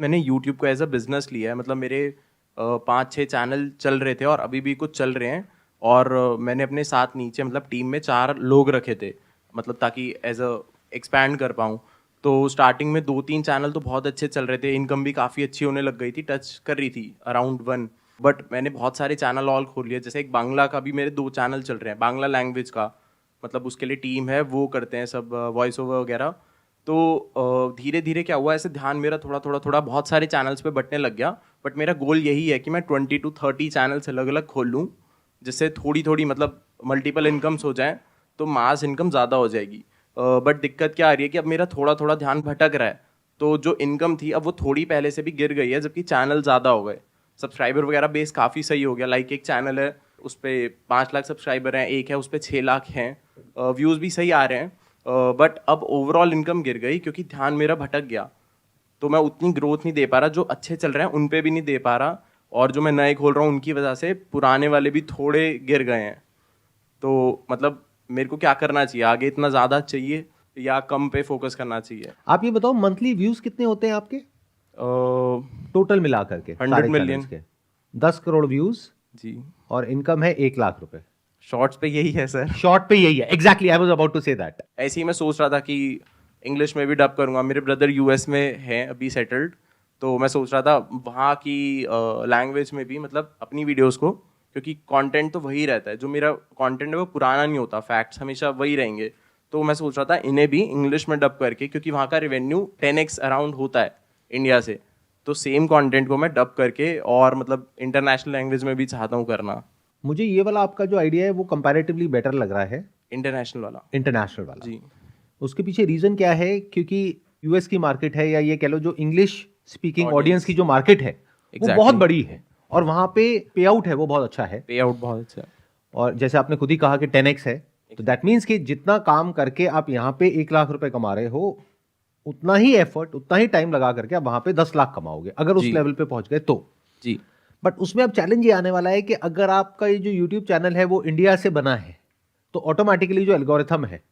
मैंने यूट्यूब को as a business लिया है। मतलब मेरे 5-6 चैनल चल रहे थे और अभी भी कुछ चल रहे हैं। और मैंने अपने साथ नीचे मतलब टीम में 4 लोग रखे थे, मतलब ताकि एज अ एक्सपैंड कर पाऊँ। तो स्टार्टिंग में 2-3 चैनल तो बहुत अच्छे चल रहे थे, इनकम भी काफ़ी अच्छी होने लग गई थी, टच कर रही थी अराउंड 1। बट मैंने बहुत सारे चैनल ऑल खोल लिए, जैसे एक बांग्ला का भी मेरे 2 चैनल चल रहे हैं, बांग्ला लैंग्वेज का, मतलब उसके लिए टीम है, वो करते हैं सब वॉइस ओवर वगैरह। तो धीरे धीरे क्या हुआ, ऐसे ध्यान मेरा थोड़ा थोड़ा थोड़ा बहुत सारे चैनल्स पे बंटने लग गया। बट मेरा गोल यही है कि मैं 20-30 चैनल्स अलग अलग खोल लूँ, जिससे थोड़ी थोड़ी मतलब मल्टीपल इनकम्स हो जाएं, तो मास इनकम ज़्यादा हो जाएगी। बट दिक्कत क्या आ रही है कि अब मेरा थोड़ा थोड़ा ध्यान भटक रहा है। तो जो इनकम थी अब वो थोड़ी पहले से भी गिर गई है, जबकि चैनल ज़्यादा हो गए, सब्सक्राइबर वगैरह बेस काफ़ी सही हो गया। लाइक एक चैनल है उस पर 5 लाख सब्सक्राइबर हैं, एक है उस पर 6 लाख हैं, व्यूज़ भी सही आ रहे हैं। बट अब ओवरऑल इनकम गिर गई क्योंकि ध्यान मेरा भटक गया। तो मैं उतनी ग्रोथ नहीं दे पा रहा, जो अच्छे चल रहे हैं उन पे भी नहीं दे पा रहा, और जो मैं नए खोल रहा हूँ उनकी वजह से पुराने वाले भी थोड़े गिर गए हैं। तो मतलब मेरे को क्या करना चाहिए आगे? इतना ज़्यादा चाहिए या कम पे फोकस करना चाहिए? आप ये बताओ, मंथली व्यूज कितने होते हैं आपके टोटल मिला करके 100 सारे मिलियन चैनल्स के? 10 करोड़ व्यूज जी। और इनकम है 1 लाख रुपए। शॉर्ट्स पे यही है सर। शॉर्ट पे यही है, exactly I was about to say that. ऐसे ही मैं सोच रहा था कि इंग्लिश में भी डब करूँगा। मेरे ब्रदर यूएस में हैं अभी सेटल्ड, तो मैं सोच रहा था वहाँ की लैंग्वेज में भी मतलब अपनी वीडियोस को, क्योंकि कंटेंट तो वही रहता है, जो मेरा कंटेंट है वो पुराना नहीं होता, फैक्ट्स हमेशा वही रहेंगे। तो मैं सोच रहा था इन्हें भी इंग्लिश में डब करके, क्योंकि वहाँ का रेवेन्यू 10x अराउंड होता है इंडिया से, तो सेम कंटेंट को मैं डब करके और मतलब इंटरनेशनल लैंग्वेज में भी चाहता हूँ करना। मुझे ये वाला आपका जो आइडिया है वो कंपैरेटिवली बेटर लग रहा है, इंटरनेशनल वाला। इंटरनेशनल वाला। जी। उसके पीछे रीजन क्या है? क्योंकि यूएस की मार्केट है, या ये कह लो जो इंग्लिश स्पीकिंग ऑडियंस की ऑडियंस। जो मार्केट है वो बहुत एग्जैक्टली। बड़ी है, और वहां पे पे आउट है वो बहुत अच्छा है। पे आउट बहुत अच्छा है। और जैसे आपने खुद ही कहा कि 10x है, तो दैट मीन्स कि जितना काम करके आप यहाँ पे 1 लाख रुपए कमा रहे हो, उतना ही एफर्ट, उतना ही टाइम लगा करके आप वहां पे 10 लाख कमाओगे अगर उस जी। लेवल पे पहुंच गए तो। जी। बट उसमें अब चैलेंज ये आने वाला है कि अगर आपका ये जो यूट्यूब चैनल है वो इंडिया से बना है, तो ऑटोमेटिकली जो एल्गोरिथम है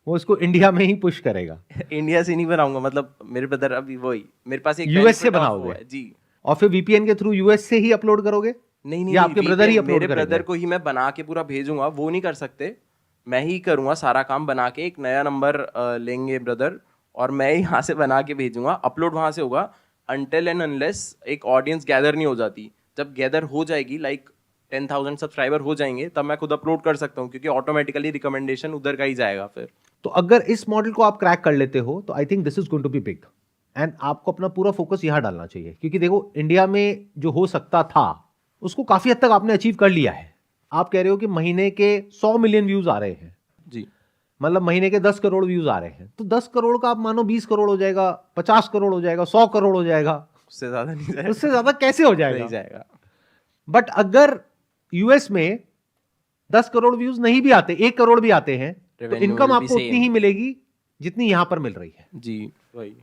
वो इसको इंडिया में ही पुश करेगा। इंडिया से नहीं बनाऊंगा, मतलब मेरे ब्रदर अभी वही, मेरे पास एक यूएस से बेनिफिट ऑफ वो बनाओगे है जी। और फिर वीपीएन के थ्रू यूएस से ही अपलोड करोगे, नहीं नहीं या नहीं, आपके ब्रदर ही वीपीएन अपलोड मेरे करेंगे? ब्रदर को ही मैं बना के पूरा भेजूंगा, वो नहीं कर सकते। मैं ही करूंगा सारा काम, बना के एक नया नंबर लेंगे ब्रदर, और मैं यहाँ से बना के भेजूंगा, अपलोड वहां से होगा। अनटिल एंड अनलेस एक ऑडियंस गैदर नहीं हो जाती, जब गैदर हो जाएगी, लाइक 10,000 सब्सक्राइबर हो जाएंगे, तब मैं खुद अपलोड कर सकता हूँ, क्योंकि ऑटोमेटिकली रिकमेंडेशन उधर का ही जाएगा फिर। तो अगर इस मॉडल को आप क्रैक कर लेते हो तो I think this is going to be big, and आपको अपना पूरा फोकस यहां डालना चाहिए। क्योंकि देखो, इंडिया में जो हो सकता था उसको काफी हद तक आपने अचीव कर लिया है। आप कह रहे हो कि महीने के 100 मिलियन व्यूज आ रहे हैं, जी। मतलब महीने के 10 करोड़ व्यूज आ रहे हैं, तो 10 करोड़ का आप मानो 20 करोड़ हो जाएगा, 50 करोड़ हो जाएगा, 100 करोड़ हो जाएगा, उससे ज्यादा नहीं जाएगा। उससे ज्यादा कैसे हो नहीं जाएगा? जाएगा। बट अगर यूएस में 10 करोड़ व्यूज नहीं भी आते, 1 करोड़ भी आते हैं, तो रेवेन्यू इनकम विल बी आपको उतनी सेम। ही मिलेगी जितनी यहां पर मिल रही है। जी। वही।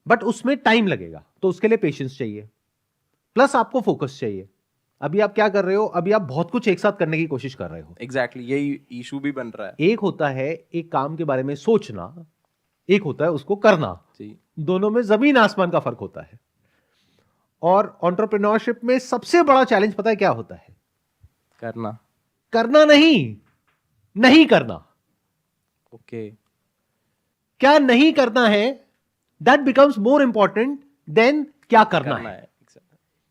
बट उसमें टाइम लगेगा, तो उसके लिए पेशेंस चाहिए, प्लस आपको फोकस चाहिए। अभी आप क्या कर रहे हो? अभी आप बहुत कुछ एक साथ करने की कोशिश कर रहे हो। एग्जैक्टली यही इशू भी बन रहा है। एक होता है एक काम के बारे में सोचना, एक होता है उसको करना। जी। दोनों में जमीन आसमान का फर्क होता है। और एंटरप्रेन्योरशिप में सबसे बड़ा चैलेंज पता है क्या होता है? करना। करना नहीं, नहीं करना। ओके। क्या नहीं करना है, that becomes more important than क्या करना करना है। है।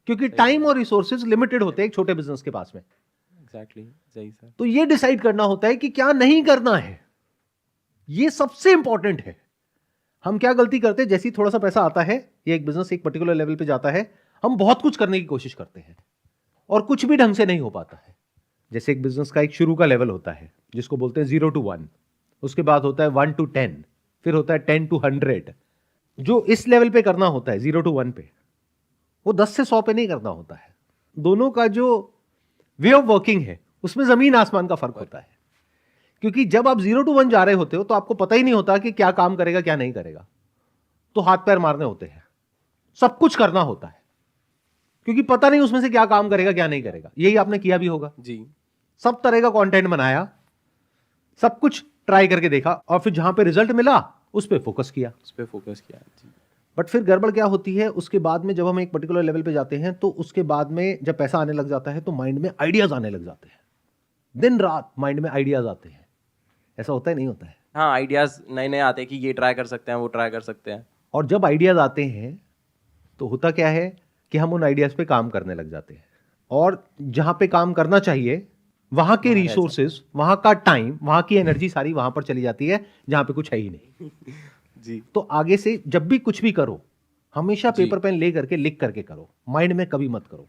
क्योंकि सही टाइम है। और रिसोर्सेज लिमिटेड होते हैं एक छोटे बिजनेस के पास में। एग्जैक्टली सही सर। तो ये डिसाइड करना होता है कि क्या नहीं करना है, ये सबसे इंपॉर्टेंट है। हम क्या गलती करते हैं, जैसे ही थोड़ा सा पैसा आता है, ये एक बिजनेस एक पर्टिकुलर लेवल पे जाता है, हम बहुत कुछ करने की कोशिश करते हैं और कुछ भी ढंग से नहीं हो पाता है। जैसे एक बिजनेस का एक शुरू का लेवल होता है जिसको बोलते हैं 0 to 1, उसके बाद होता है 1 to 10, फिर होता है 10 to 100। जो इस लेवल पे करना होता है 0 to 1 पे, वो 10 से 100 पे नहीं करना होता है। दोनों का जो वे ऑफ वर्किंग है उसमें जमीन आसमान का फर्क होता है। क्योंकि जब आप 0 to 1 जा रहे होते हो तो आपको पता ही नहीं होता कि क्या काम करेगा क्या नहीं करेगा, तो हाथ पैर मारने होते हैं, सब कुछ करना होता है, क्योंकि पता नहीं उसमें से क्या काम करेगा क्या नहीं करेगा। यही आपने किया भी होगा, जी। सब तरह का कंटेंट बनाया, सब कुछ ट्राई करके देखा, और फिर जहां पे रिजल्ट मिला उस पर फोकस किया। उस पर फोकस किया जी। बट फिर गड़बड़ क्या होती है, उसके बाद में जब हम एक पर्टिकुलर लेवल पे जाते हैं तो उसके बाद में जब पैसा आने लग जाता है तो माइंड में आइडियाज आने लग जाते हैं, दिन रात माइंड में आइडियाज आते हैं। ऐसा होता है नहीं होता है? हाँ, आइडियाज नए नए आते हैं कि ये ट्राई कर सकते हैं, वो ट्राई कर सकते हैं। और जब आइडियाज आते हैं तो होता क्या है कि हम उन आइडियाज पे काम करने लग जाते हैं, और जहां पे काम करना चाहिए वहां के रिसोर्सेज, वहां का टाइम, वहां की एनर्जी सारी वहां पर चली जाती है जहां पे कुछ है ही नहीं। जी। तो आगे से जब भी कुछ भी करो हमेशा पेपर पेन ले करके लिख करके करो, माइंड में कभी मत करो।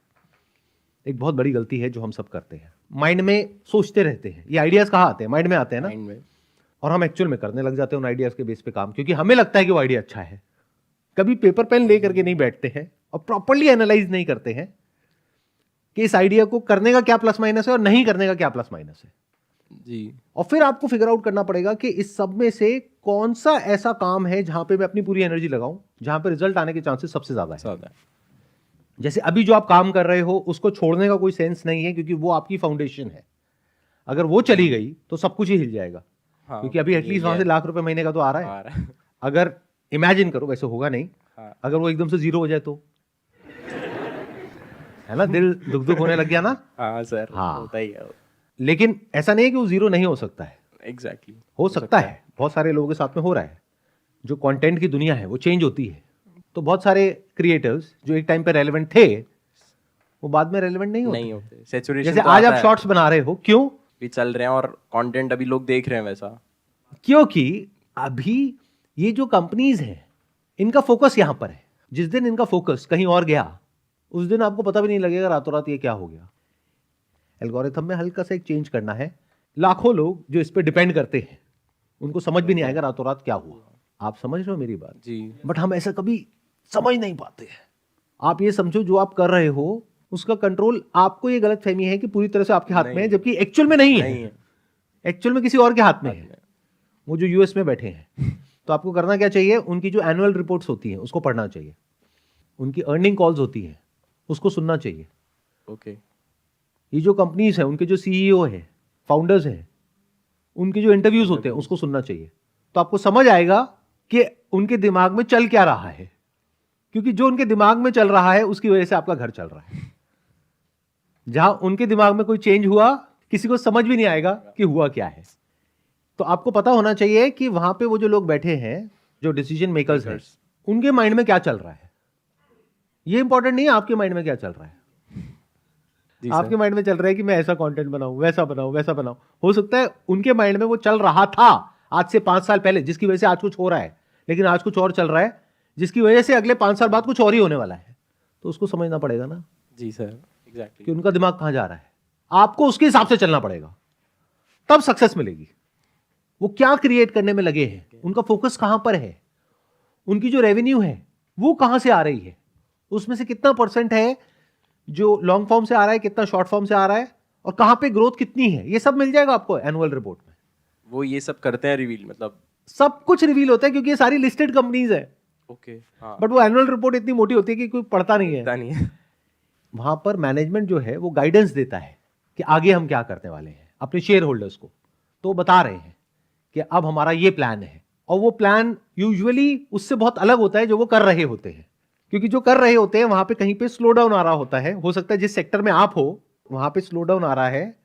एक बहुत बड़ी गलती है जो हम सब करते हैं, माइंड में सोचते रहते हैं। ये आइडियाज कहाँ आते हैं? माइंड में आते हैं ना। माइंड में। और हम एक्चुअल में करने लग जाते हैं उन आइडियाज के बेस पे काम, क्योंकि हमें लगता है कि वो आइडिया अच्छा है। कभी पेपर पेन ले करके नहीं बैठते हैं और प्रॉपर्ली एनालाइज नहीं करते हैं कि इस आइडिया को करने का क्या प्लस माइनस है और नहीं करने का क्या प्लस माइनस है। जी। और फिर आपको फिगर आउट करना पड़ेगा कि इस सब में से कौन सा ऐसा काम है जहां पे मैं अपनी पूरी एनर्जी लगाऊं, जहां पे रिजल्ट आने के चांसेस सबसे ज्यादा है। जैसे अभी जो आप काम कर रहे हो उसको छोड़ने का कोई सेंस नहीं है, क्योंकि वो आपकी फाउंडेशन है। अगर वो चली गई तो सब कुछ ही हिल जाएगा। हाँ, क्योंकि अभी एटलीस्ट वहां से लाख रुपए महीने का तो आ रहा है। अगर इमेजिन करो, वैसे होगा नहीं, हाँ। अगर वो एकदम से जीरो हो जाए तो, है ना, दिल दुख दुख होने लग गया ना। हाँ सर, हाँ। होता ही है। लेकिन ऐसा नहीं है कि वो जीरो नहीं हो सकता है। एग्जैक्टली हो सकता है। बहुत सारे लोगों के साथ में हो रहा है। जो कंटेंट की दुनिया है वो चेंज होती है, तो बहुत सारे क्रिएटर्स जो एक टाइम पे रेलेवेंट थे वो बाद में रेलेवेंट नहीं होते। सैचुरेशन जैसे आज आप शॉर्ट्स बना रहे हो, क्यों? भी चल रहे हैं और कंटेंट अभी लोग देख रहे हैं वैसा। क्योंकि अभी ये जो कंपनीज हैं इनका फोकस यहां पर है। जिस दिन इनका फोकस कहीं और गया उस दिन आपको पता भी नहीं लगेगा रातों रात ये क्या हो गया। एल्गोरिथम में हल्का सा एक चेंज करना है। लाखों लोग जो इस पे डिपेंड करते हैं उनको समझ भी नहीं आएगा रातों रात क्या हुआ। आप समझ रहे हो मेरी बात? जी। बट हम ऐसा कभी समझ नहीं पाते हैं। आप ये समझो जो आप कर रहे हो उसका कंट्रोल, आपको ये गलत फहमी है कि पूरी तरह से आपके हाथ में है, जबकि एक्चुअल में नहीं है। एक्चुअल में किसी और के हाथ में है। वो जो यूएस में बैठे हैं, तो आपको करना क्या चाहिए? उनकी जो एनुअल रिपोर्ट्स होती हैं उसको पढ़ना चाहिए, उनकी अर्निंग कॉल्स होती हैं उसको सुनना चाहिए। ओके। ये जो कंपनीज हैं उनके जो सीईओ हैं, फाउंडर्स हैं, उनके जो इंटरव्यूज होते हैं उसको सुनना चाहिए। तो आपको समझ आएगा कि उनके दिमाग में चल क्या रहा है, क्योंकि जो उनके दिमाग में चल रहा है उसकी वजह से आपका घर चल रहा है। जहां उनके दिमाग में कोई चेंज हुआ किसी को समझ भी नहीं आएगा कि हुआ क्या है। तो आपको पता होना चाहिए कि वहां पे वो जो लोग बैठे हैं, जो डिसीजन मेकर्स हैं, उनके माइंड में क्या चल रहा है। ये इंपॉर्टेंट नहीं है आपके माइंड में क्या चल रहा है। आपके माइंड में चल रहा है कि मैं ऐसा कंटेंट बनाऊं, वैसा बनाऊं, वैसा बनाऊं। हो सकता है उनके माइंड में वो चल रहा था आज से 5 साल पहले, जिसकी वजह से आज कुछ हो रहा है, लेकिन आज कुछ और चल रहा है जिसकी वजह से अगले 5 साल बाद कुछ और ही होने वाला है। तो उसको समझना पड़ेगा ना। जी सर, एग्जैक्टली। कि उनका दिमाग कहां जा रहा है, आपको उसके हिसाब से चलना पड़ेगा, तब सक्सेस मिलेगी। वो क्या क्रिएट करने में लगे हैं, उनका फोकस कहां पर है, उनकी जो रेवेन्यू है वो कहां से आ रही है, उसमें से कितना % है जो लॉन्ग फॉर्म से आ रहा है, कितना शॉर्ट फॉर्म से आ रहा है, और कहां पे ग्रोथ कितनी है, ये सब मिल जाएगा आपको एनुअल रिपोर्ट में। वो ये सब करते हैं रिवील, मतलब सब कुछ रिवील होता है क्योंकि ये सारी लिस्टेड कंपनीज है। ओके। हाँ। बट वो एनुअल रिपोर्ट इतनी मोटी होती है कि कोई पढ़ता नहीं है। पता नहीं है। वहां पर मैनेजमेंट जो है वो गाइडेंस देता है कि आगे हम क्या करने वाले हैं अपने शेयर होल्डर्स को। तो बता रहे हैं कि अब हमारा ये प्लान है, और वो प्लान यूजुअली उससे बहुत अलग होता है जो वो कर रहे होते हैं, क्योंकि जो कर रहे होते हैं वहां पे कहीं पे स्लो डाउन आ रहा होता है। हो सकता है जिस सेक्टर में आप हो वहां पे स्लो डाउन आ रहा है,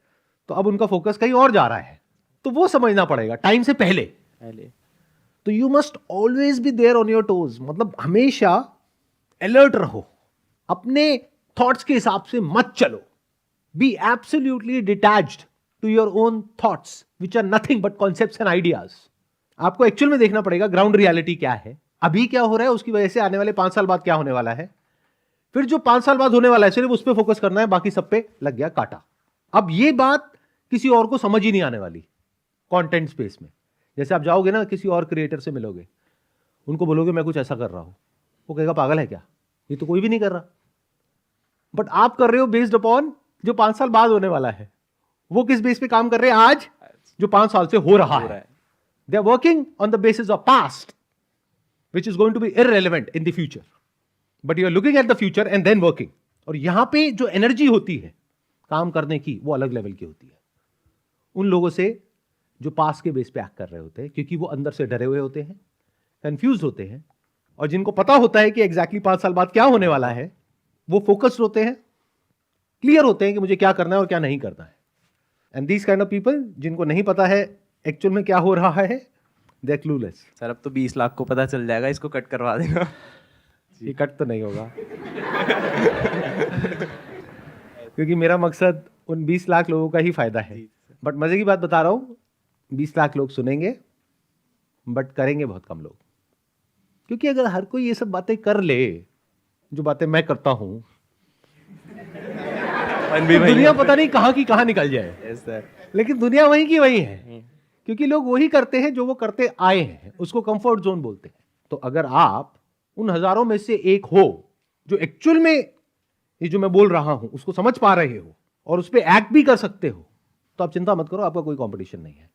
तो अब उनका फोकस कहीं और जा रहा है। तो वो समझना पड़ेगा टाइम से पहले। तो you must always be there on your toes, मतलब हमेशा अलर्ट रहो, अपने थॉट्स के हिसाब से मत चलो। Be absolutely detached to your own thoughts which are nothing but concepts and ideas. आपको एक्चुअल में देखना पड़ेगा ग्राउंड रियलिटी क्या है, अभी क्या हो रहा है, उसकी वजह से आने वाले 5 साल बाद क्या होने वाला है, फिर जो 5 साल बाद होने वाला है सिर्फ उस पर फोकस करना है, बाकी सब पे लग गया काटा। अब ये बात किसी और को समझ ही नहीं आने वाली कंटेंट स्पेस में। जैसे आप जाओगे ना किसी और क्रिएटर से मिलोगे, उनको बोलोगे मैं कुछ ऐसा कर रहा हूं, वो कहेगा पागल है क्या, ये तो कोई भी नहीं कर रहा। बट आप कर रहे हो बेस्ड अपॉन जो 5 साल बाद होने वाला है। वो किस बेस पे काम कर रहे हैं आज, जो 5 साल से हो रहा है। They are working on the basis of past which is going to be irrelevant in the future, but you are looking at the future and then working। और यहां पे जो एनर्जी होती है काम करने की वो अलग लेवल की होती है उन लोगों से जो पास के बेस पे एक्ट कर रहे होते हैं, क्योंकि वो अंदर से डरे हुए होते हैं, कंफ्यूज होते हैं, और जिनको पता होता है कि एग्जैक्टली 5 साल बाद क्या होने वाला है, वो फोकस्ड होते हैं, क्लियर होते हैं कि मुझे क्या करना है और क्या नहीं करना है। And these kind of people, जिनको नहीं पता है एक्चुअल में क्या हो रहा है, दे आर क्लूलेस। सर अब तो 20 लाख को पता चल जाएगा, इसको कट करवा देना। ये कट तो नहीं होगा क्योंकि मेरा मकसद उन 20 लाख लोगों का ही फायदा है। बट मजे की बात बता रहा हूं, 20 लाख लोग सुनेंगे बट करेंगे बहुत कम लोग। क्योंकि अगर हर कोई ये सब बातें कर ले जो बातें मैं करता हूं, तो दुनिया पता नहीं कहां की कहां निकल जाए। Yes sir. लेकिन दुनिया वहीं की वहीं है, क्योंकि लोग वही करते हैं जो वो करते आए हैं, उसको कंफर्ट जोन बोलते हैं। तो अगर आप उन हजारों में से एक हो जो एक्चुअल में ये जो मैं बोल रहा हूं उसको समझ पा रहे हो और उस पर एक्ट भी कर सकते हो, तो आप चिंता मत करो, आपका कोई कंपटीशन नहीं है।